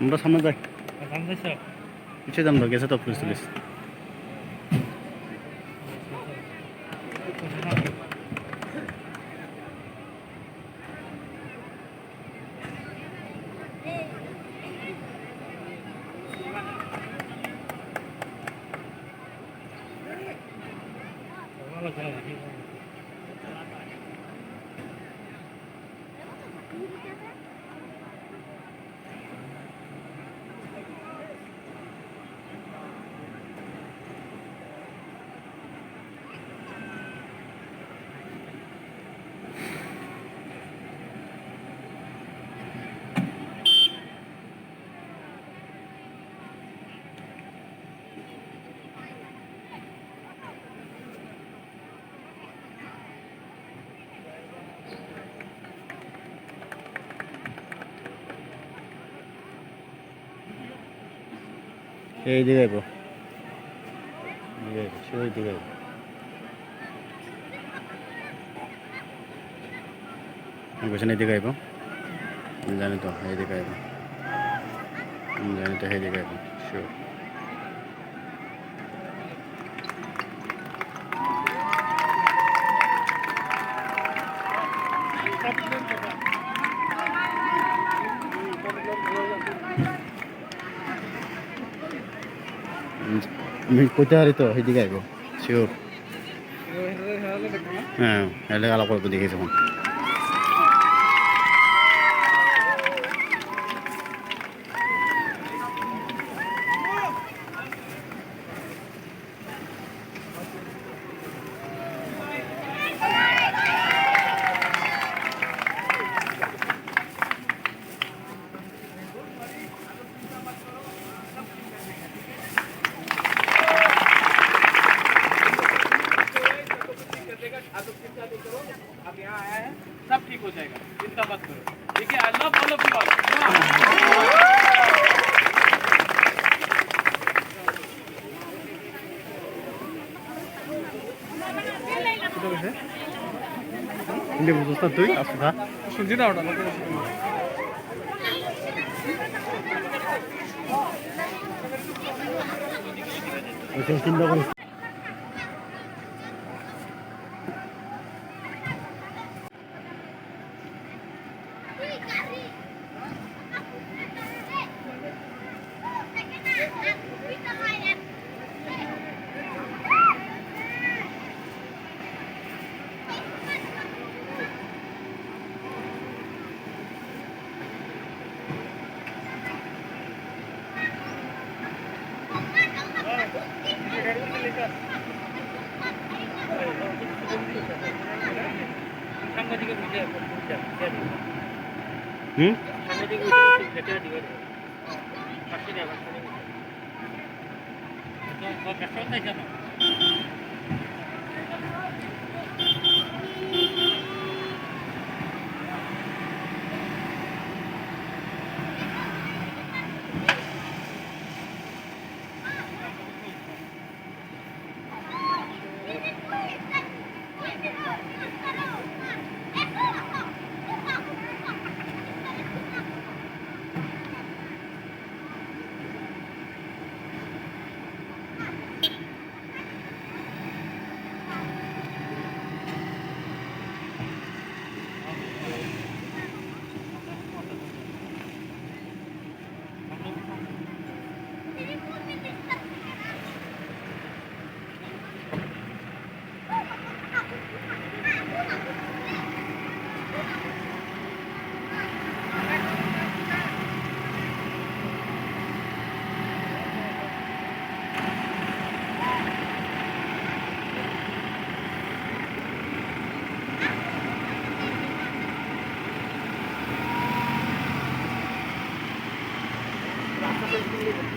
আমরা সামনে যাই, সামনে যাইছো? পিছিয়ে যাম তো, গেছে তো পুলিশ টুলিশ। ভালো খেলা দেখি। এই দিকে আইব, সেই দিকে আইব। বলছেন এই দিকে আইব, জানি তো এই দিকে আইব, জানি তো এই দিকে আইব শিওর। আমি কইতে পারি তো সেইদিকে আইব শিওর। হ্যাঁ, এলে আলাপ করবো দেখি যখন। आप यहाँ आए हैं, सब ठीक हो जाएगा, चिंता मत करो। ठीक है, I love all of you all. 근데 무슨 스타트이? 아스가? শুনছি না ওটা 지금 뛴다고 했어. সাংবাদিকের বুঝে 응? সাংবাদিকের ভেতরে দিবে পাশে দেওয়া তো ব্যস্ত হতে জানো Gracias.